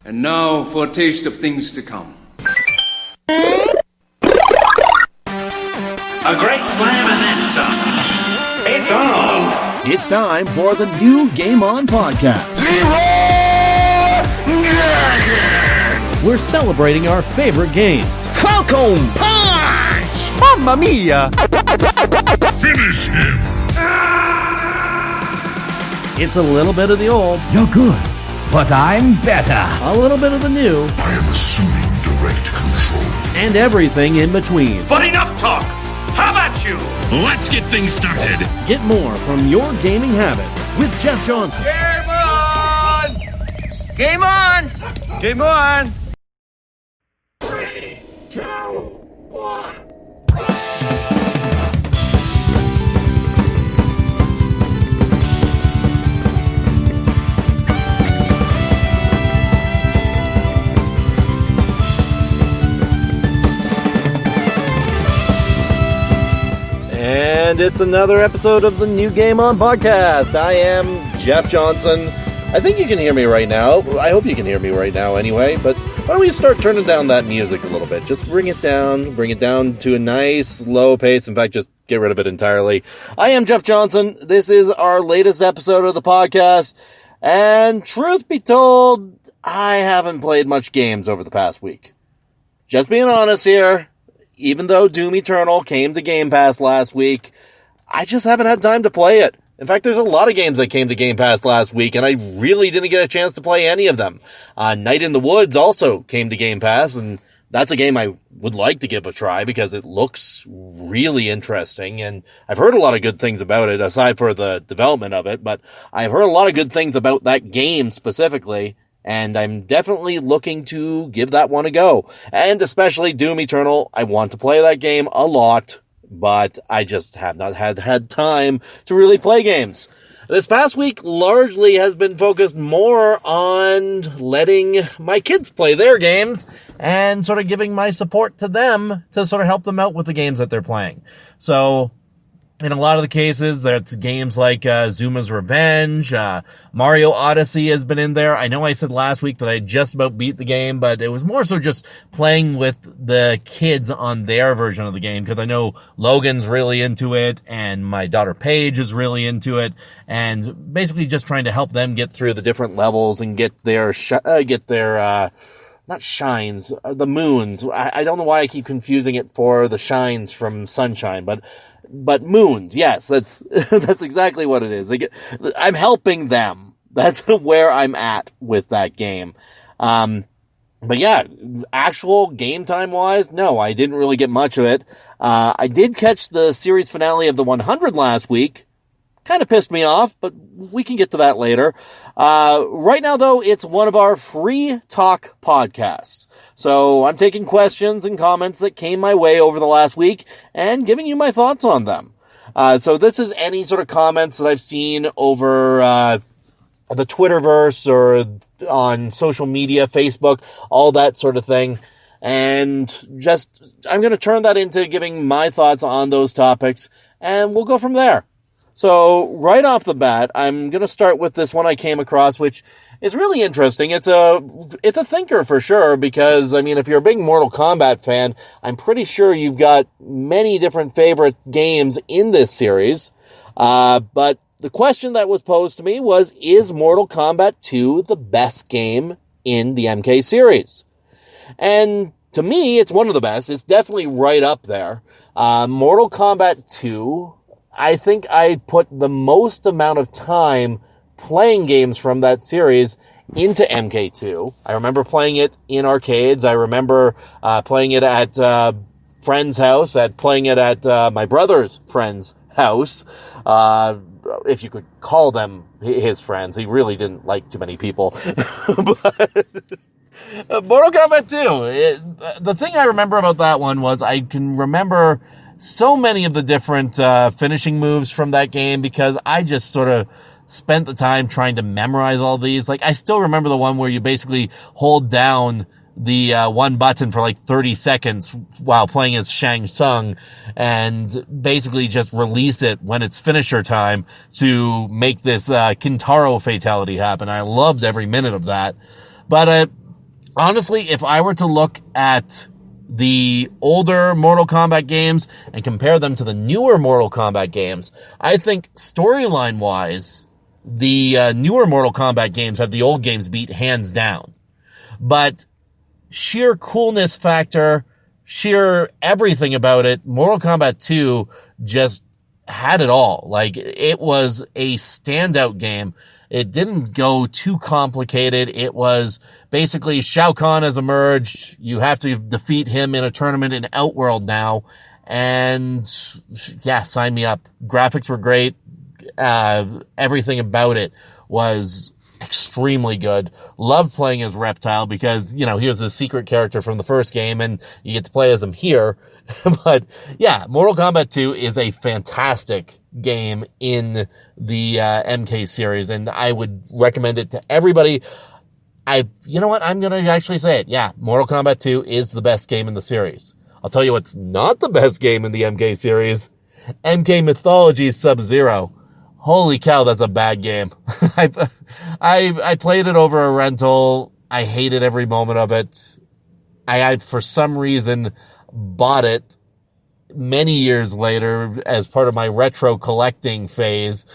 And now for a taste of things to come. A great slam and then some. It's on. It's time for the new GameOn podcast. We're celebrating our favorite games. Falcon Punch! Mamma mia! Finish him! It's a little bit of the old, You're good, but I'm better. a little bit of the new, I am assuming direct control. and everything in between. But enough talk. How about you? Let's get things started. Get more from your gaming habit with Jeff Johnson. Game on! Game on! Game on! And it's another episode of the new GameOn podcast. I am Jeff Johnson. I think you can hear me right now. I hope you can hear me right now anyway, but why don't we start turning down that music a little bit? Just bring it down to a nice low pace. In fact, just get rid of it entirely. I am Jeff Johnson. This is our latest episode of the podcast. And truth be told, I haven't played much games over the past week. Just being honest here. Even though Doom Eternal came to Game Pass last week, I just haven't had time to play it. In fact, there's a lot of games that came to Game Pass last week, and I really didn't get a chance to play any of them. Night in the Woods also came to Game Pass, and that's a game I would like to give a try because it looks really interesting, and I've heard a lot of good things about it, aside for the development of it, but I've heard a lot of good things about that game specifically. And I'm definitely looking to give that one a go. And especially Doom Eternal. I want to play that game a lot, but I just have not had time to really play games. This past week largely has been focused more on letting my kids play their games and sort of giving my support to them to sort of help them out with the games that they're playing. So in a lot of the cases, that's games like Zuma's Revenge, Mario Odyssey has been in there. I know I said last week that I just about beat the game, but it was more so just playing with the kids on their version of the game, because I know Logan's really into it, and my daughter Paige is really into it, and basically just trying to help them get through the different levels and get their not shines, the moons. I don't know why I keep confusing it for the shines from Sunshine, but moons, yes, that's exactly what it is. I'm helping them. That's where I'm at with that game. But yeah, actual game time wise, no, I didn't really get much of it. I did catch the series finale of the 100 last week. Kind of pissed me off, but we can get to that later. Right now, though, it's one of our free talk podcasts. So I'm taking questions and comments that came my way over the last week and giving you my thoughts on them. So this is any sort of comments that I've seen over the Twitterverse or on social media, Facebook, all that sort of thing. And just, I'm going to turn that into giving my thoughts on those topics, and we'll go from there. So, right off the bat, I'm going to start with this one I came across, which is really interesting. It's a thinker for sure, because, I mean, if you're a big Mortal Kombat fan, I'm pretty sure you've got many different favorite games in this series. But the question that was posed to me was, is Mortal Kombat 2 the best game in the MK series? And to me, it's one of the best. It's definitely right up there. Mortal Kombat 2... I think I put the most amount of time playing games from that series into MK2. I remember playing it in arcades. I remember playing it at friend's house, playing it at my brother's friend's house, if you could call them his friends. He really didn't like too many people. But Mortal Kombat 2, the thing I remember about that one was I can remember so many of the different finishing moves from that game, because I just sort of spent the time trying to memorize all these. Like, I still remember the one where you basically hold down the one button for like 30 seconds while playing as Shang Tsung, and basically just release it when it's finisher time to make this Kintaro fatality happen. I loved every minute of that. But honestly, if I were to look at the older Mortal Kombat games and compare them to the newer Mortal Kombat games, I think storyline-wise, the newer Mortal Kombat games have the old games beat hands down. But sheer coolness factor, sheer everything about it, Mortal Kombat 2 just had it all. Like, it was a standout game. It didn't go too complicated. It was basically Shao Kahn has emerged. You have to defeat him in a tournament in Outworld now. And yeah, sign me up. Graphics were great. Everything about it was extremely good. Loved playing as Reptile because, he was a secret character from the first game and you get to play as him here. But yeah, Mortal Kombat 2 is a fantastic game in the MK series, and I would recommend it to everybody. You know what? I'm going to actually say it. Yeah, Mortal Kombat 2 is the best game in the series. I'll tell you what's not the best game in the MK series. MK Mythology Sub-Zero. Holy cow, that's a bad game. I played it over a rental. I hated every moment of it. I for some reason, bought it many years later as part of my retro collecting phase.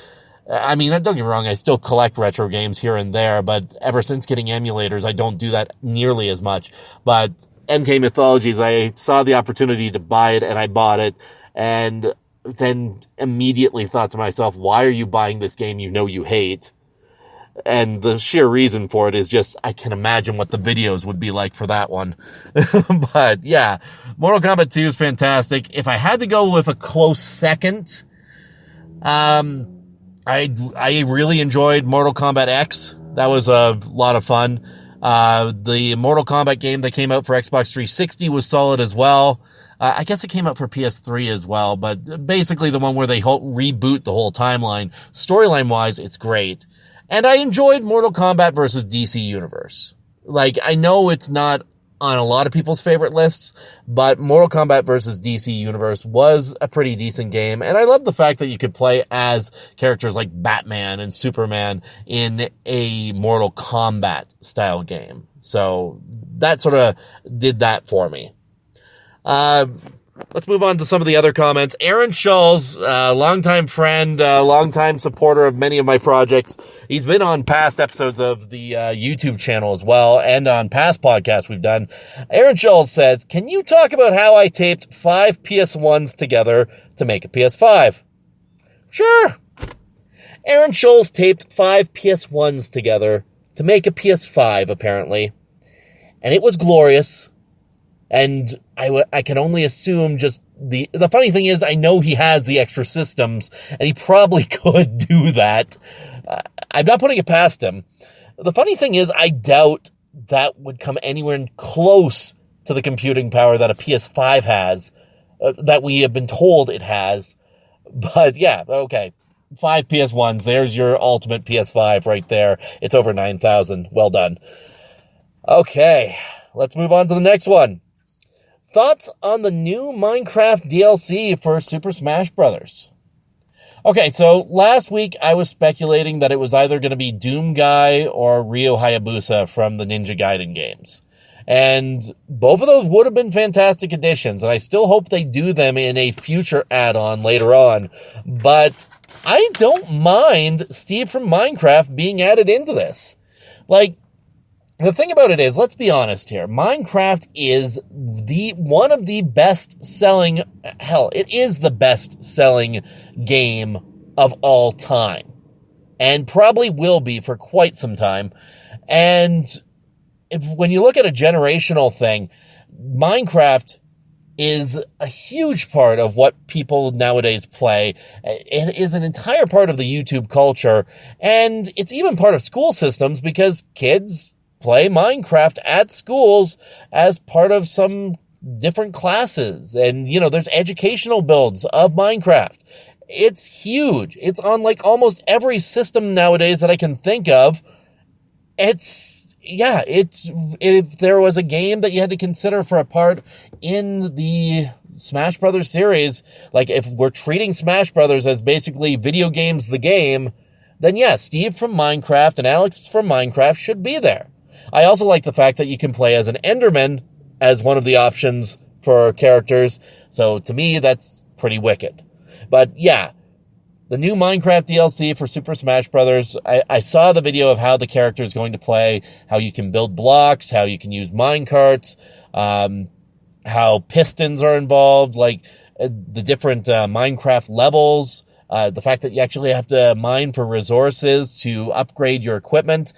I mean, don't get me wrong, I still collect retro games here and there, but ever since getting emulators, I don't do that nearly as much. But MK Mythologies, I saw the opportunity to buy it and I bought it, and then immediately thought to myself, why are you buying this game you hate? And the sheer reason for it is just, I can imagine what the videos would be like for that one. But yeah, Mortal Kombat 2 is fantastic. If I had to go with a close second, I really enjoyed Mortal Kombat X. That was a lot of fun. The Mortal Kombat game that came out for Xbox 360 was solid as well. I guess it came out for PS3 as well, but basically the one where they reboot the whole timeline. Storyline-wise, it's great. And I enjoyed Mortal Kombat versus DC Universe. Like, I know it's not on a lot of people's favorite lists, but Mortal Kombat versus DC Universe was a pretty decent game. And I love the fact that you could play as characters like Batman and Superman in a Mortal Kombat style game. So that sort of did that for me. Let's move on to some of the other comments. Aaron Schulz, longtime friend, longtime supporter of many of my projects. He's been on past episodes of the YouTube channel as well, and on past podcasts we've done. Aaron Schulz says, can you talk about how I taped 5 PS1s together to make a PS5? Sure. Aaron Schulz taped 5 PS1s together to make a PS5, apparently. And it was glorious. And I can only assume just the funny thing is I know he has the extra systems and he probably could do that. I'm not putting it past him. The funny thing is I doubt that would come anywhere close to the computing power that a PS5 has, that we have been told it has. But yeah, okay. 5 PS1s. There's your ultimate PS5 right there. It's over 9,000. Well done. Okay. Let's move on to the next one. Thoughts on the new Minecraft DLC for Super Smash Bros. Okay, so last week I was speculating that it was either going to be Doom Guy or Ryo Hayabusa from the Ninja Gaiden games. And both of those would have been fantastic additions, and I still hope they do them in a future add-on later on. But I don't mind Steve from Minecraft being added into this. Like, the thing about it is, let's be honest here, Minecraft is one of the best-selling, hell, it is the best-selling game of all time. And probably will be for quite some time. And when you look at a generational thing, Minecraft is a huge part of what people nowadays play. It is an entire part of the YouTube culture. And it's even part of school systems because kids play Minecraft at schools as part of some different classes. And, there's educational builds of Minecraft. It's huge. It's on like almost every system nowadays that I can think of. If there was a game that you had to consider for a part in the Smash Brothers series, like if we're treating Smash Brothers as basically video games the game, then yeah, Steve from Minecraft and Alex from Minecraft should be there. I also like the fact that you can play as an Enderman as one of the options for characters. So to me, that's pretty wicked. But yeah, the new Minecraft DLC for Super Smash Bros. I saw the video of how the character is going to play, how you can build blocks, how you can use minecarts, how pistons are involved, like the different Minecraft levels, the fact that you actually have to mine for resources to upgrade your equipment.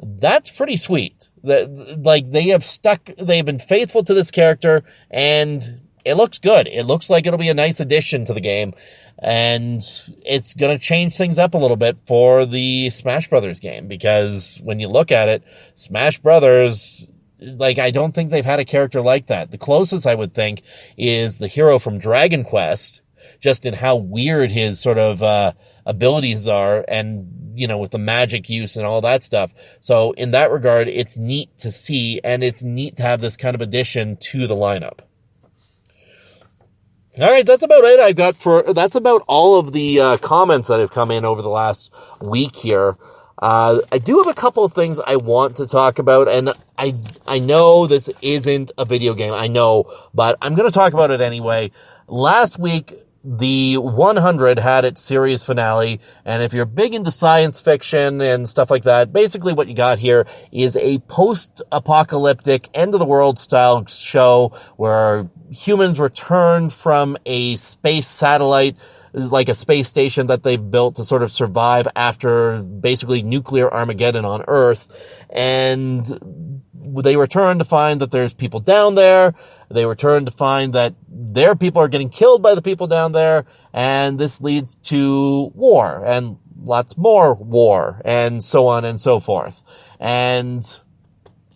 That's pretty sweet. Like they've been faithful to this character, and it looks good. It looks like it'll be a nice addition to the game. And it's going to change things up a little bit for the Smash Brothers game, because when you look at it, Smash Brothers, like, I don't think they've had a character like that. The closest I would think is the hero from Dragon Quest, just in how weird his sort of abilities are, and, you know, with the magic use and all that stuff. So in that regard, it's neat to see, and it's neat to have this kind of addition to the lineup. All right, that's about it. That's about all of the comments that have come in over the last week here. I do have a couple of things I want to talk about, and I know this isn't a video game, I know, but I'm going to talk about it anyway. Last week, the 100 had its series finale, and if you're big into science fiction and stuff like that, basically what you got here is a post-apocalyptic, end-of-the-world style show where humans return from a space satellite, like a space station that they've built to sort of survive after basically nuclear Armageddon on Earth, and they return to find that there's people down there. They return to find that their people are getting killed by the people down there, and this leads to war, and lots more war, and so on and so forth. And,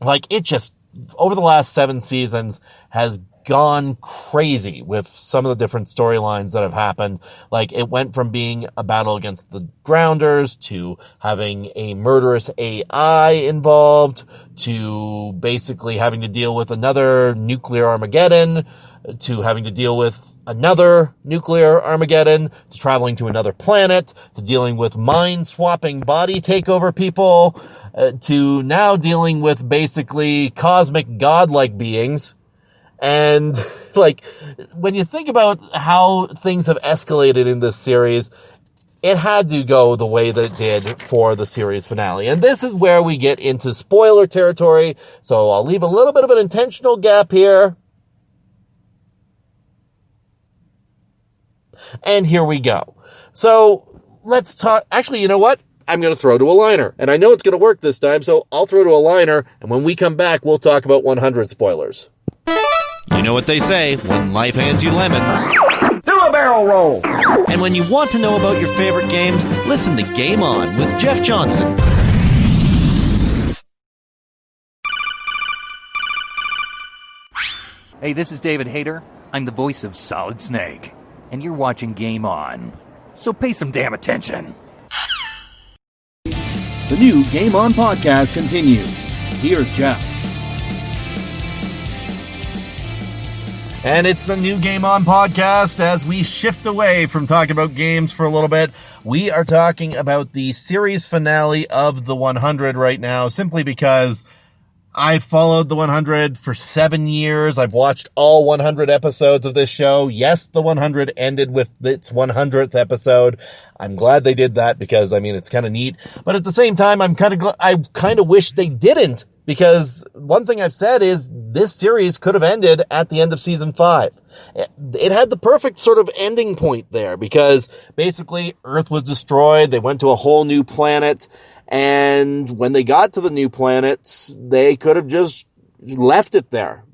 like, it just, over the last 7 seasons, has gone crazy with some of the different storylines that have happened. Like, it went from being a battle against the Grounders to having a murderous AI involved to basically having to deal with another nuclear Armageddon to having to deal with another nuclear Armageddon to traveling to another planet to dealing with mind-swapping body takeover people to now dealing with basically cosmic godlike beings. And, like, when you think about how things have escalated in this series, it had to go the way that it did for the series finale. And this is where we get into spoiler territory, so I'll leave a little bit of an intentional gap here. And here we go. So, let's talk. Actually, you know what? I'm going to throw to a liner. And I know it's going to work this time, so I'll throw to a liner, and when we come back, we'll talk about 100 spoilers. You know what they say, when life hands you lemons. Do a barrel roll. And when you want to know about your favorite games, listen to Game On with Jeff Johnson. Hey, this is David Hayter. I'm the voice of Solid Snake. And you're watching Game On. So pay some damn attention. The new Game On podcast continues. Here's Jeff. And it's the new Game On podcast. As we shift away from talking about games for a little bit, we are talking about the series finale of the 100 right now, simply because I followed the 100 for 7 years. I've watched all 100 episodes of this show. Yes, the 100 ended with its 100th episode. I'm glad they did that because, I mean, it's kind of neat. But at the same time, I kind of wish they didn't, because one thing I've said is this series could have ended at the end of season 5. It had the perfect sort of ending point there, because basically Earth was destroyed. They went to a whole new planet. And when they got to the new planets, they could have just left it there.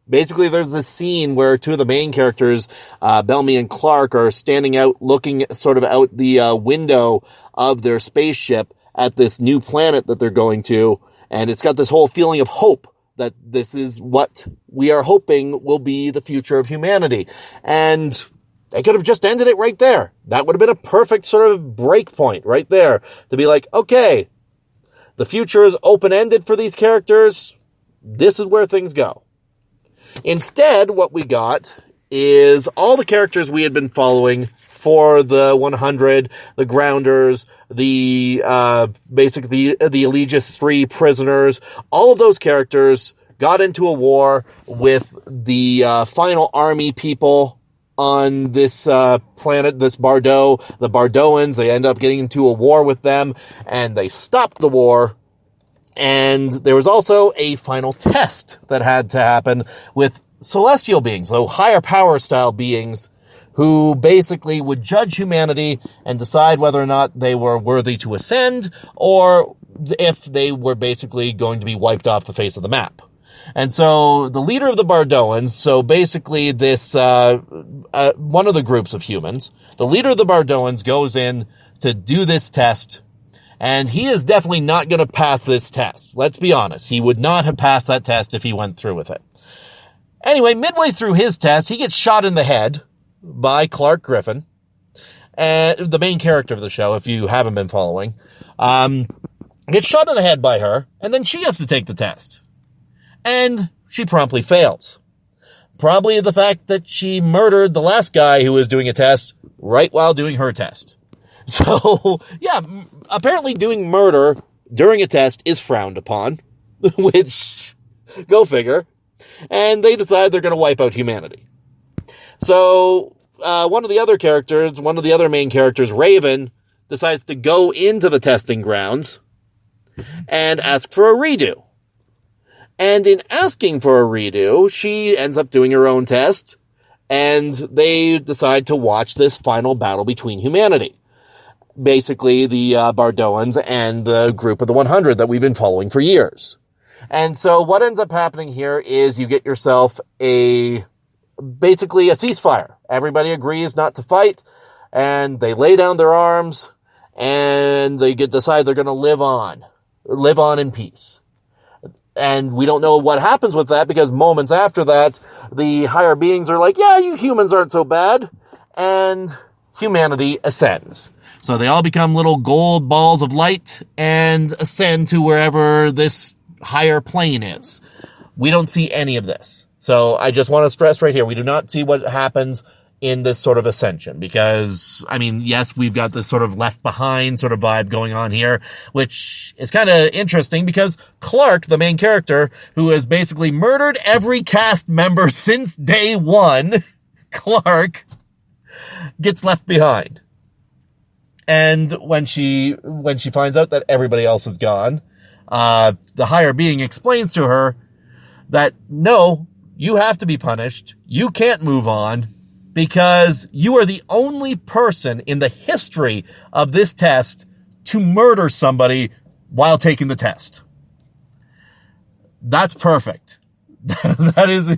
Basically, there's this scene where two of the main characters, Bellamy and Clark, are standing out, looking sort of out the window of their spaceship at this new planet that they're going to. And it's got this whole feeling of hope that this is what we are hoping will be the future of humanity. And they could have just ended it right there. That would have been a perfect sort of break point right there to be like, okay, the future is open-ended for these characters. This is where things go. Instead, what we got is all the characters we had been following for the 100, the Grounders, the Aegis 3 prisoners. All of those characters got into a war with the final army people on this planet, this Bardo, the Bardoans. They end up getting into a war with them, and they stopped the war. And there was also a final test that had to happen with celestial beings, so higher power style beings, who basically would judge humanity and decide whether or not they were worthy to ascend, or if they were basically going to be wiped off the face of the map. And so the leader of the Bardoans, so basically this, one of the groups of humans, the leader of the Bardoans goes in to do this test, and he is definitely not going to pass this test. Let's be honest. He would not have passed that test if he went through with it. Anyway, midway through his test, he gets shot in the head by Clark Griffin, the main character of the show, if you haven't been following. Gets shot in the head by her, and then she has to take the test. And she promptly fails. Probably the fact that she murdered the last guy who was doing a test right while doing her test. So, yeah, apparently doing murder during a test is frowned upon, which, go figure. And they decide they're going to wipe out humanity. So, one of the other main characters, Raven, decides to go into the testing grounds and ask for a redo. And in asking for a redo, she ends up doing her own test, and they decide to watch this final battle between humanity. Basically, the Bardoans and the group of the 100 that we've been following for years. And so what ends up happening here is you get yourself basically a ceasefire. Everybody agrees not to fight, and they lay down their arms, and they decide they're going to live on in peace. And we don't know what happens with that, because moments after that, the higher beings are like, yeah, you humans aren't so bad, and humanity ascends. So they all become little gold balls of light and ascend to wherever this higher plane is. We don't see any of this. So I just want to stress right here, we do not see what happens in this sort of ascension, because, I mean, yes, we've got this sort of left behind sort of vibe going on here, which is kind of interesting because Clark, the main character, who has basically murdered every cast member since day one, Clark, gets left behind. And when she finds out that everybody else is gone, the higher being explains to her that, no, you have to be punished. You can't move on because you are the only person in the history of this test to murder somebody while taking the test. That's perfect. That is,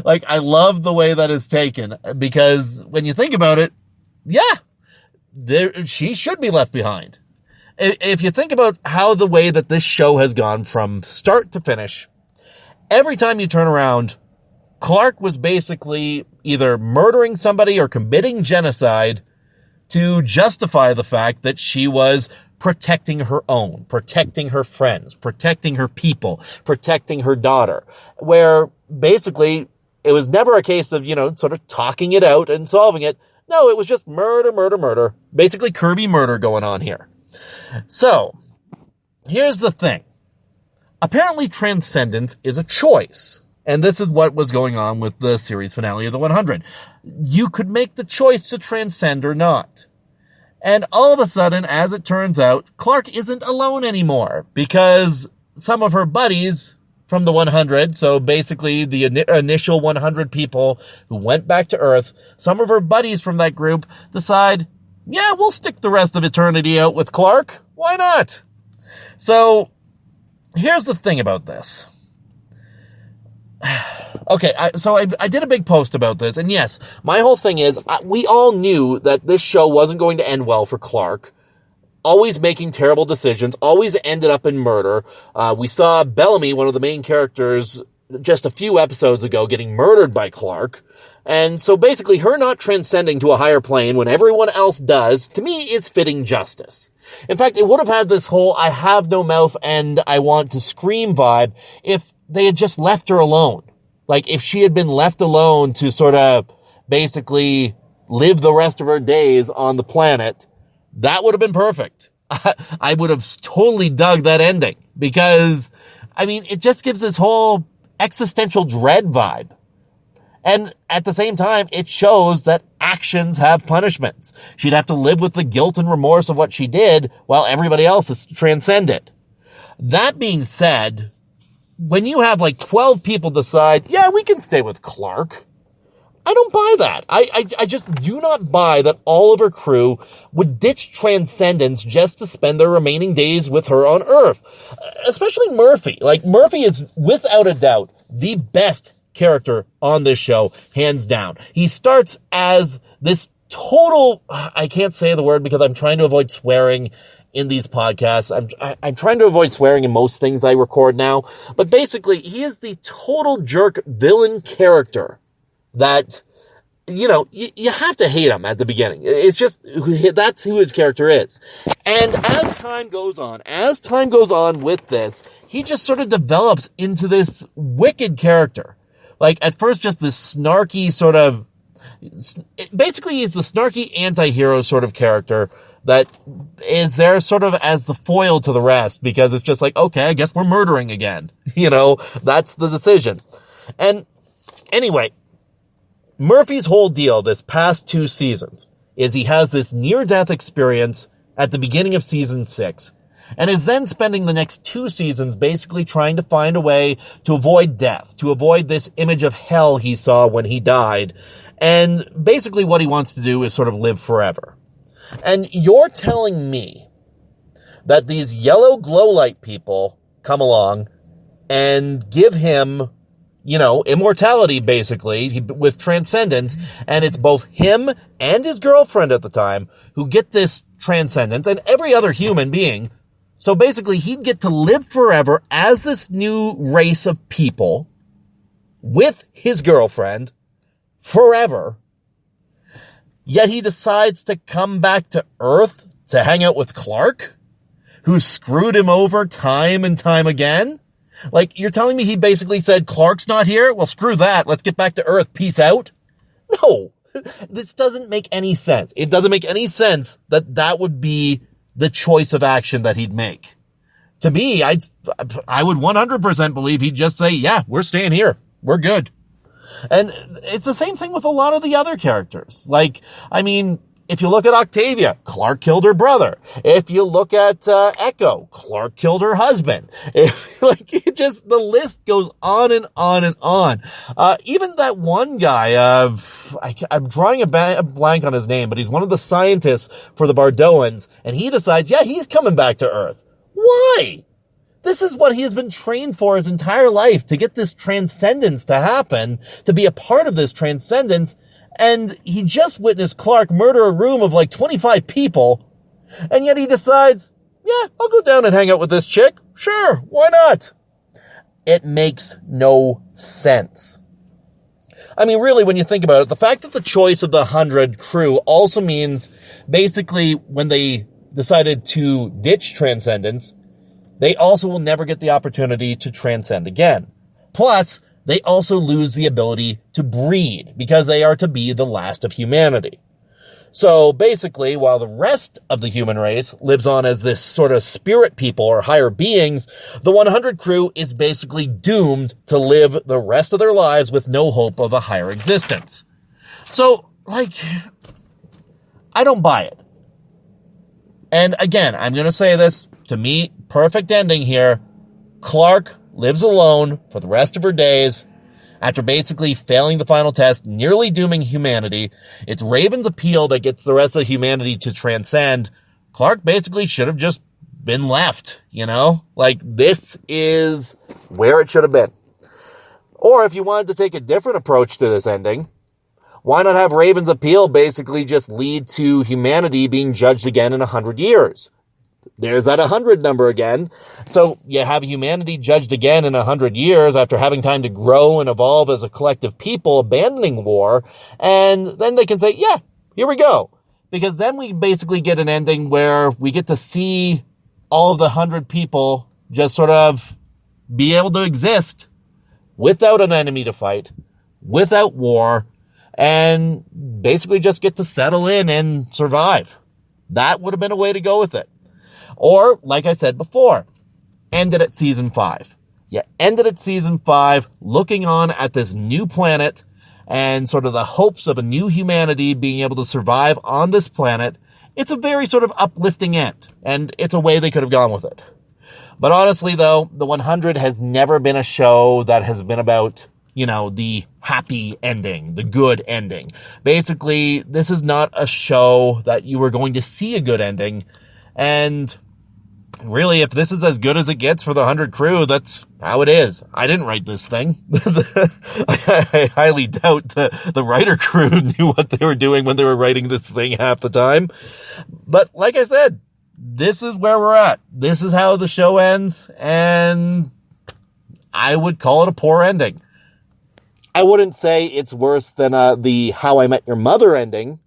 like, I love the way that is taken, because when you think about it, yeah, she should be left behind. If you think about how the way that this show has gone from start to finish, every time you turn around, Clark was basically either murdering somebody or committing genocide to justify the fact that she was protecting her own, protecting her friends, protecting her people, protecting her daughter, where basically it was never a case of, sort of talking it out and solving it. No, it was just murder, murder, murder. Basically Kirby murder going on here. So, here's the thing. Apparently transcendence is a choice. And this is what was going on with the series finale of the 100. You could make the choice to transcend or not. And all of a sudden, as it turns out, Clark isn't alone anymore, because some of her buddies from the 100, so basically the initial 100 people who went back to Earth, some of her buddies from that group decide, yeah, we'll stick the rest of eternity out with Clark. Why not? So, here's the thing about this. Okay, so I did a big post about this, and yes, my whole thing is, we all knew that this show wasn't going to end well for Clark. Always making terrible decisions, always ended up in murder. We saw Bellamy, one of the main characters, just a few episodes ago, getting murdered by Clark. And so basically, her not transcending to a higher plane when everyone else does, to me, is fitting justice. In fact, it would have had this whole I have no mouth and I want to scream vibe if they had just left her alone. Like, if she had been left alone to sort of basically live the rest of her days on the planet, that would have been perfect. I would have totally dug that ending because, I mean, it just gives this whole existential dread vibe. And at the same time, it shows that actions have punishments. She'd have to live with the guilt and remorse of what she did while everybody else is transcended. That being said, when you have like 12 people decide, yeah, we can stay with Clark, I don't buy that. I just do not buy that all of her crew would ditch transcendence just to spend their remaining days with her on Earth. Especially Murphy. Like, Murphy is, without a doubt, the best character on this show, hands down. He starts as this total, I can't say the word because I'm trying to avoid swearing in these podcasts. I'm trying to avoid swearing in most things I record now, but basically he is the total jerk villain character that, you know, you have to hate him at the beginning. It's just, that's who his character is. And as time goes on with this, he just sort of develops into this wicked character. Like, at first just this snarky sort of, basically he's the snarky anti-hero sort of character that is there sort of as the foil to the rest, because it's just like, okay, I guess we're murdering again. You know, that's the decision. And anyway, Murphy's whole deal this past 2 seasons is he has this near-death experience at the beginning of season 6, and is then spending the next 2 seasons basically trying to find a way to avoid death, to avoid this image of hell he saw when he died. And basically what he wants to do is sort of live forever. And you're telling me that these yellow glow light people come along and give him, you know, immortality, basically, with transcendence, and it's both him and his girlfriend at the time who get this transcendence, and every other human being. So basically, he'd get to live forever as this new race of people with his girlfriend forever. Yet he decides to come back to Earth to hang out with Clark, who screwed him over time and time again. Like, you're telling me he basically said, Clark's not here? Well, screw that. Let's get back to Earth. Peace out. No, this doesn't make any sense. It doesn't make any sense that that would be the choice of action that he'd make. To me, I would 100% believe he'd just say, yeah, we're staying here. We're good. And it's the same thing with a lot of the other characters. Like, I mean, if you look at Octavia, Clark killed her brother. If you look at Echo, Clark killed her husband. It just, the list goes on and on and on. Even that one guy, I'm drawing a blank on his name, but he's one of the scientists for the Bardoans, and he decides, yeah, he's coming back to Earth. Why? This is what he has been trained for his entire life, to get this transcendence to happen, to be a part of this transcendence. And he just witnessed Clark murder a room of like 25 people. And yet he decides, yeah, I'll go down and hang out with this chick. Sure, why not? It makes no sense. I mean, really, when you think about it, the fact that the choice of the 100 crew also means basically when they decided to ditch transcendence, they also will never get the opportunity to transcend again. Plus, they also lose the ability to breed because they are to be the last of humanity. So basically, while the rest of the human race lives on as this sort of spirit people or higher beings, the 100 crew is basically doomed to live the rest of their lives with no hope of a higher existence. So, like, I don't buy it. And again, I'm going to say this, to me, perfect ending here. Clark lives alone for the rest of her days after basically failing the final test, nearly dooming humanity. It's Raven's appeal that gets the rest of humanity to transcend. Clark basically should have just been left, you know? Like, this is where it should have been. Or if you wanted to take a different approach to this ending, why not have Raven's appeal basically just lead to humanity being judged again in 100 years? There's that 100 number again. So you have humanity judged again in 100 years after having time to grow and evolve as a collective people, abandoning war. And then they can say, yeah, here we go. Because then we basically get an ending where we get to see all of the 100 people just sort of be able to exist without an enemy to fight, without war, and basically just get to settle in and survive. That would have been a way to go with it. Or, like I said before, end it at season 5. You ended at season 5 looking on at this new planet and sort of the hopes of a new humanity being able to survive on this planet. It's a very sort of uplifting end, and it's a way they could have gone with it. But honestly, though, the 100 has never been a show that has been about, the happy ending, the good ending. Basically, this is not a show that you were going to see a good ending. And really, if this is as good as it gets for the 100 crew, that's how it is. I didn't write this thing. I highly doubt the writer crew knew what they were doing when they were writing this thing half the time. But like I said, this is where we're at. This is how the show ends, and I would call it a poor ending. I wouldn't say it's worse than the How I Met Your Mother ending,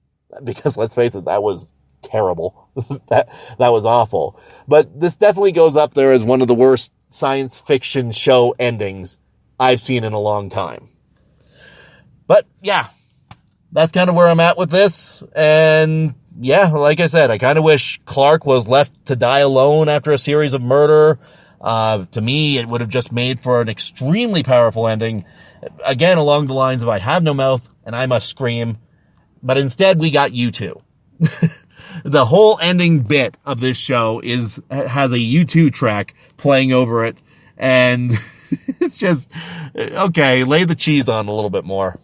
because let's face it, that was terrible. that was awful. But this definitely goes up there as one of the worst science fiction show endings I've seen in a long time. But yeah, that's kind of where I'm at with this. And yeah, like I said, I kind of wish Clark was left to die alone after a series of murder. To me, it would have just made for an extremely powerful ending. Again, along the lines of I have no mouth and I must scream. But instead, we got U2. The whole ending bit of this show has a U2 track playing over it. And it's just, okay, lay the cheese on a little bit more.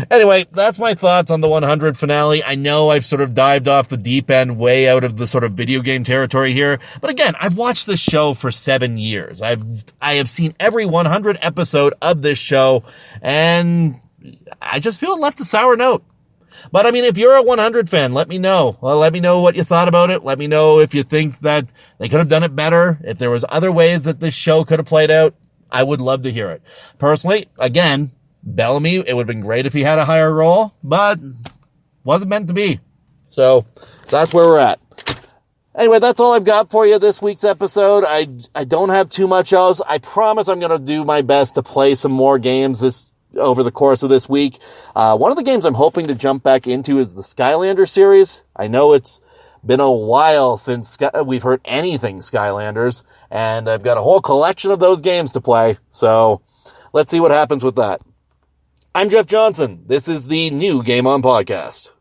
Anyway, that's my thoughts on the 100 finale. I know I've sort of dived off the deep end, way out of the sort of video game territory here. But again, I've watched this show for 7 years. I have seen every 100 episode of this show, and I just feel it left a sour note. But I mean, if you're a 100 fan, let me know. Well, let me know what you thought about it. Let me know if you think that they could have done it better. If there was other ways that this show could have played out, I would love to hear it. Personally, again, Bellamy, it would have been great if he had a higher role, but wasn't meant to be. So that's where we're at. Anyway, that's all I've got for you this week's episode. I don't have too much else. I promise I'm going to do my best to play some more games over the course of this week. One of the games I'm hoping to jump back into is the Skylanders series. I know it's been a while since we've heard anything Skylanders, and I've got a whole collection of those games to play. So let's see what happens with that. I'm Jeff Johnson. This is the new GameOn podcast.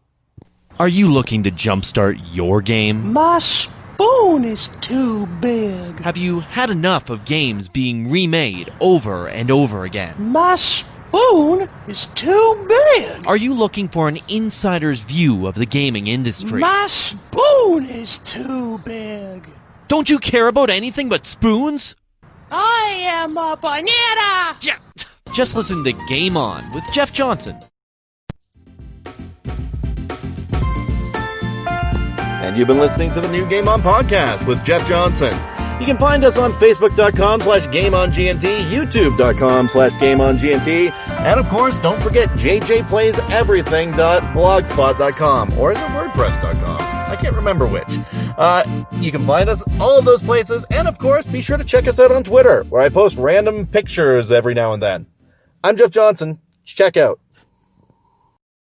Are you looking to jumpstart your game? My spoon is too big. Have you had enough of games being remade over and over again? My spoon is too big. Are you looking for an insider's view of the gaming industry? My spoon is too big. Don't you care about anything but spoons? I am a banana. Yeah. Just listen to Game On with Jeff Johnson. And you've been listening to the new Game On podcast with Jeff Johnson. You can find us on Facebook.com/GameOnGNT, YouTube.com/GameOnGNT, and of course, don't forget JJPlaysEverything.blogspot.com, or is it WordPress.com? I can't remember which. You can find us all of those places, and of course, be sure to check us out on Twitter, where I post random pictures every now and then. I'm Jeff Johnson. Check out.